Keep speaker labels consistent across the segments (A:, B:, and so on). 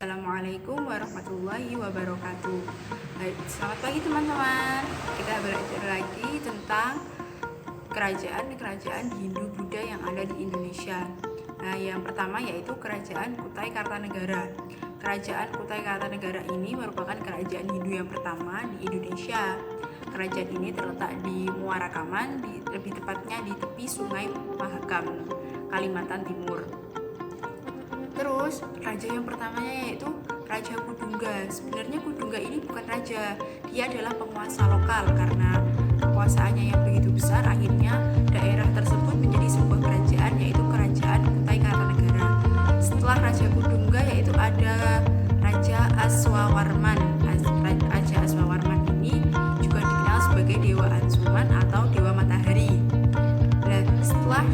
A: Assalamualaikum warahmatullahi wabarakatuh. Baik, selamat pagi teman-teman. Kita belajar lagi tentang kerajaan-kerajaan Hindu-Buddha yang ada di Indonesia. Nah, yang pertama yaitu Kerajaan Kutai Kartanegara. Kerajaan Kutai Kartanegara ini merupakan kerajaan Hindu yang pertama di Indonesia. Kerajaan ini terletak di Muara Kaman, lebih tepatnya di tepi Sungai Mahakam, Kalimantan Timur. Terus raja yang pertamanya yaitu Raja Kudungga. Sebenarnya Kudungga ini bukan raja, dia adalah penguasa lokal. Karena kekuasaannya yang begitu besar, akhirnya daerah tersebut menjadi sebuah kerajaan, yaitu Kerajaan Kutai Kartanegara. Setelah Raja Kudungga yaitu ada Raja Aswawarman. Raja Aswawarman ini juga dikenal sebagai Dewa Ansuman atau Dewa Matahari. Dan setelah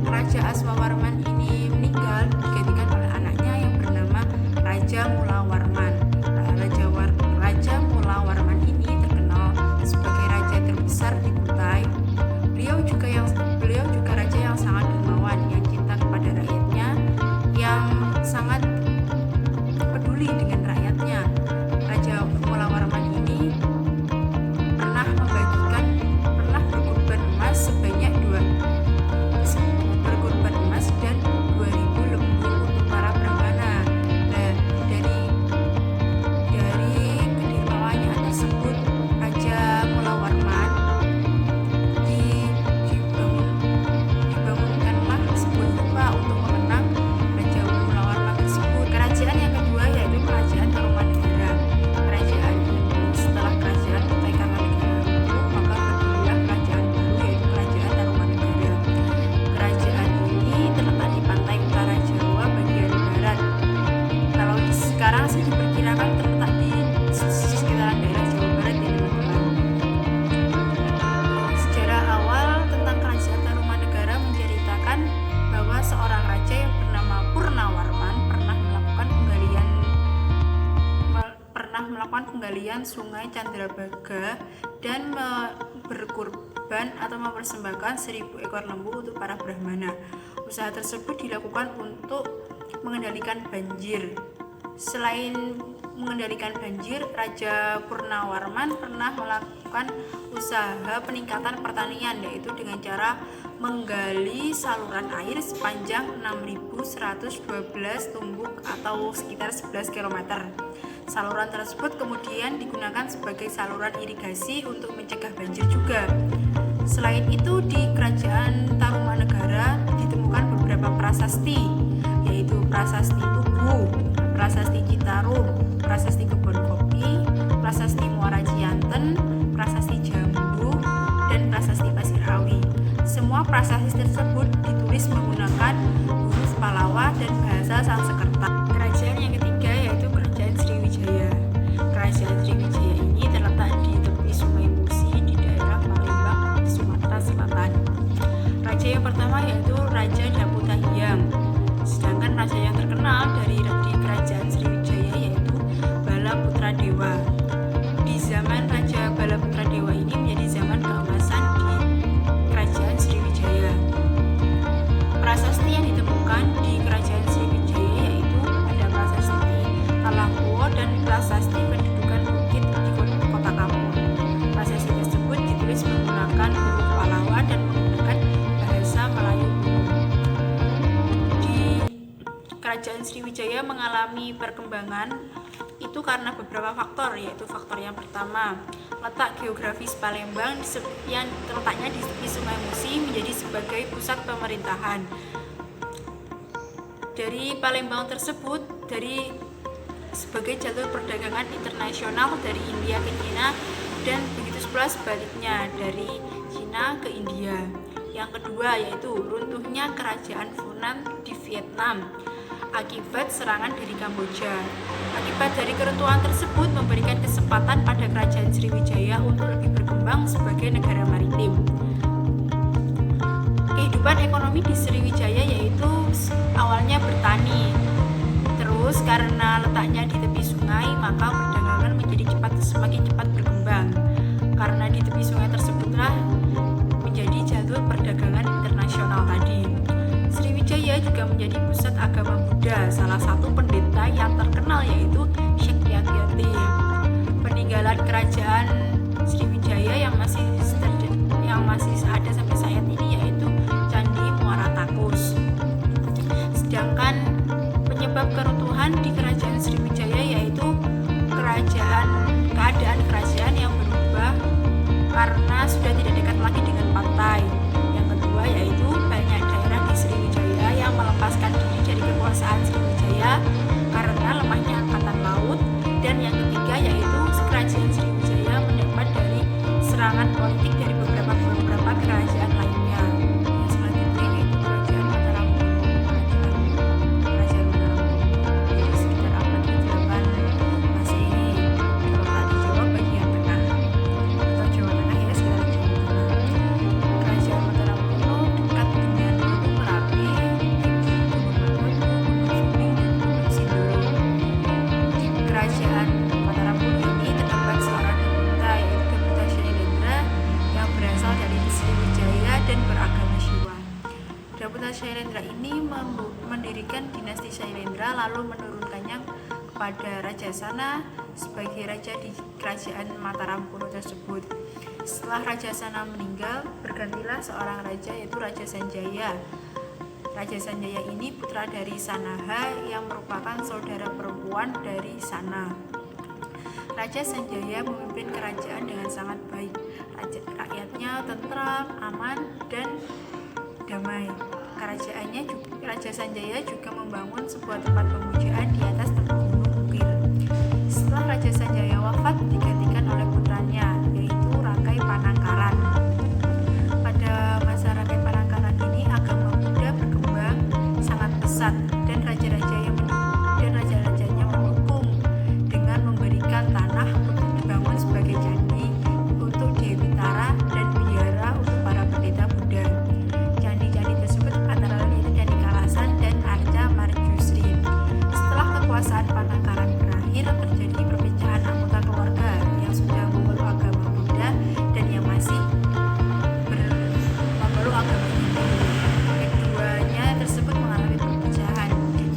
A: Raja Aswawarman ini meninggal, digantikan oleh anaknya yang bernama Raja Mulawarman. Raja Mulawarman ini terkenal sebagai raja terbesar di Kutai. Beliau juga raja yang sangat dermawan, yang cinta kepada rakyatnya, yang sangat peduli dengan rakyatnya. Raja Mulawarman ini pernah berkorban emas sebanyak 2.000 lembu untuk para brahmana. Nah, dari kedermawannya tersebut, Raja Mulawarman dibangunkanlah sebuah stupa untuk mengenang Raja Mulawarman tersebut. Kerajaan yang kedua yaitu Kerajaan Tarumanegara. Kerajaan ini setelah Kerajaan Kutai Kartanegara, maka berdirilah kerajaan baru yaitu Kerajaan Tarumanegara. Kerajaan ini terletak di pantai utara Jawa bagian barat. Kalau sekarang sih diperkirakan terletak di sekitaran daerah Jawa Barat ya teman-teman. Sejarah awal tentang Kerajaan Tarumanegara menceritakan bahwa seorang raja yang bernama Purnawarman pernah melakukan penggalian Sungai Candrabaga dan berkurban atau mempersembahkan 1.000 ekor lembu untuk para brahmana. Usaha tersebut dilakukan untuk mengendalikan banjir. Selain mengendalikan banjir, Raja Purnawarman pernah melakukan usaha peningkatan pertanian, yaitu dengan cara menggali saluran air sepanjang 6.112 tumbuk atau sekitar 11 km. Saluran tersebut kemudian digunakan sebagai saluran irigasi untuk mencegah banjir juga. Selain itu, di Kerajaan Tarumanegara ditemukan beberapa prasasti, yaitu Prasasti Tugu, Prasasti Citarum, Prasasti Kebon Kopi, Prasasti Muara Cianten, Prasasti Jambu, dan Prasasti Pasir Awi. Semua prasasti tersebut ditulis menggunakan huruf Pallawa dan bahasa Sanskerta. Kerajaan yang ketiga yaitu Kerajaan Sriwijaya. Kerajaan Sriwijaya ini terletak di tepi Sungai Musi di daerah Palembang, Sumatera Selatan. Raja yang pertama yaitu Raja Daputahiang. Sedangkan raja yang terkenal di Kerajaan Sriwijaya yaitu Balaputradewa. Di zaman Raja Balaputradewa ini menjadi zaman keemasan di Kerajaan Sriwijaya. Prasasti yang ditemukan di Kerajaan Sriwijaya yaitu ada Prasasti Talangkuwo dan Prasasti Pendudukan Bukit di Kota Kampung. Prasasti tersebut ditulis menggunakan huruf Pallawa dan menggunakan bahasa Melayu kuno. Kerajaan Sriwijaya mengalami perkembangan itu karena beberapa faktor, yaitu faktor yang pertama, letak geografis Palembang yang terletaknya di tepi Sungai Musi menjadi sebagai pusat pemerintahan. Dari Palembang tersebut sebagai jalur perdagangan internasional dari India ke Cina dan begitu pula sebaliknya dari Cina ke India. Yang kedua yaitu runtuhnya Kerajaan Funan di Vietnam akibat serangan dari Kamboja. Akibat dari keruntuhan tersebut memberikan kesempatan pada Kerajaan Sriwijaya untuk lebih berkembang sebagai negara maritim. Kehidupan ekonomi di Sriwijaya yaitu awalnya bertani. Terus karena letaknya di tepi sungai, maka perdagangan semakin cepat berkembang. Karena di tepi sungai tersebutlah menjadi jalur perdagangan internasional tadi. Sriwijaya juga juga menjadi pusat agama Buddha. Salah satu pendeta yang terkenal yaitu Syekh Yakyati. Peninggalan kerajaan Sriwijaya yang masih ada sampai saat ini yaitu Candi Muara Takus. Sedangkan penyebab keruntuhan di kerajaan Sriwijaya yaitu keadaan kerajaan yang berubah karena sudah tidak dekat lagi dengan pantai. Yang kedua yaitu banyak daerah di Sriwijaya yang melepaskan diri dari kekuasaan Sriwijaya karena lemahnya angkatan laut. Dan yang ketiga yaitu kerajaan Sriwijaya mendapat dari serangan politik dari beberapa kerajaan lainnya. Yang selanjutnya yaitu kerajaan Mataram Kuno. Kerajaan Mataram Kuno jadi sekitar abad ke-8 Masehi. Kalau tak di Jawa bagian tengah atau Jawa Tengah ya, sekitar Jawa Tengah. Kerajaan Mataram Kuno dekat dengan Gunung Merapi, Gunung Maluku, Gunung Sumbing, dan Gunung Sindoro. Di kerajaan Mataram Kuno ini terdapat seorang Debuta yaitu Debuta Shailendra yang berasal dari Sriwijaya dan beragama Siwa. Debuta Shailendra ini mendirikan dinasti Shailendra lalu menurunkannya kepada Raja Sana sebagai raja di kerajaan Mataram Kuno tersebut. Setelah Raja Sana meninggal, bergantilah seorang raja yaitu Raja Sanjaya. Raja Sanjaya ini putra dari Sanaha yang merupakan saudara perempuan dari Sana. Raja Sanjaya memimpin kerajaan dengan sangat baik. Rakyatnya tentram, aman, dan damai. Raja Sanjaya juga membangun sebuah tempat pemujaan di atas Gunung Ukir. Setelah Raja Sanjaya wafat, digantikan oleh putranya yaitu Rakai Panangkaran. Pada masa Rakai Panangkaran ini agama Buddha berkembang sangat pesat dan raja-rajanya mendukung dengan memberikan tanah untuk dibangun sebagai candi untuk Dewi Tara dan biara untuk para pendeta Buddha. Candi-candi tersebut antara lain yaitu Candi Kalasan dan Arca Marjusri. Setelah kekuasaan Panangkaran berakhir, terjadi perpecahan anggota keluarga yang sudah memeluk agama Buddha dan yang masih memeluk agama Hindu. Keduanya tersebut mengalami perpecahan.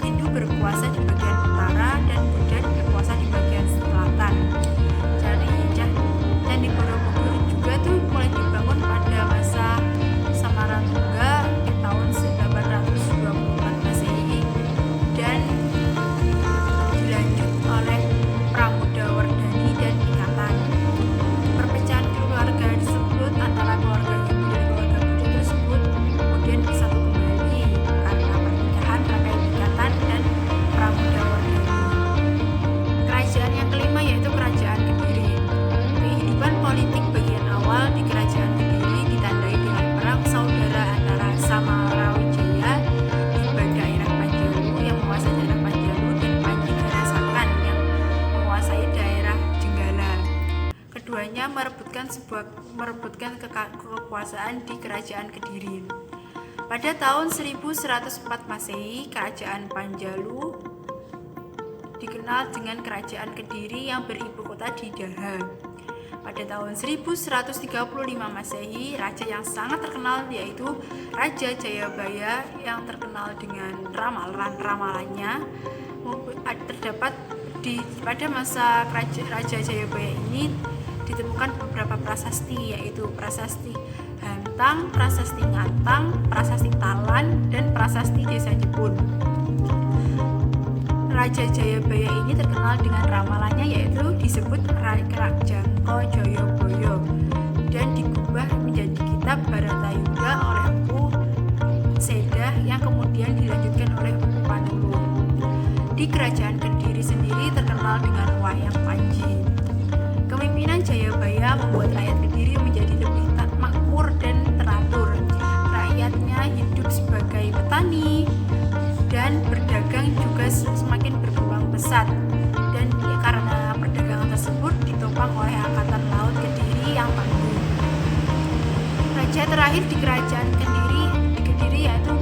A: Hindu berkuasa di bagian utara dan Buddha berkuasa di bagian selatan. Candi Borobudur juga tuh mulai dibangun pada masa Samarangga tahun 824 Masehi dan dilanjut oleh Pramodawardhani dan Ikatan. Perpecahan keluarga tersebut antara keluarga Hindu dan keluarga Buddha tersebut kemudian bersatu kembali karena pernikahan Rakai Ikatan dan Pramodawardhani. Kerajaan yang kelima yaitu Kerajaan Kediri. Kehidupan politik bagian awal di Kerajaan Kediri ditandai dengan perang saudara antara Samarawijaya di daerah Panjalu yang menguasai daerah Panjalu dan Panjigara Sakan yang menguasai daerah Jenggala. Keduanya merebutkan kekuasaan di Kerajaan Kediri. Pada tahun 1104 Masehi, Kerajaan Panjalu dikenal dengan Kerajaan Kediri yang beribu kota di Daha. Pada tahun 1135 Masehi, raja yang sangat terkenal yaitu Raja Jayabaya yang terkenal dengan ramalan-ramalannya terdapat pada masa Raja Jayabaya ini ditemukan beberapa prasasti yaitu prasasti Hantang, prasasti Ngantang, prasasti Talan, dan prasasti Desa Jepun. Raja Jayabaya ini terkenal dengan ramalannya yaitu disebut Jangko Joyoboyo dan digubah menjadi kitab Bharatayuda oleh Empu Sedah yang kemudian dilanjutkan oleh Empu Panulung. Di Kerajaan Kediri sendiri terkenal dengan Wayang Panji. Kepemimpinan Jayabaya membuat rakyat Kediri menjadi lebih makmur dan teratur. Rakyatnya hidup sebagai petani dan berdagang juga semakin berkembang pesat, dan karena perdagangan tersebut ditopang oleh angkatan laut Kediri yang tangguh. Raja terakhir di Kerajaan Kediri yaitu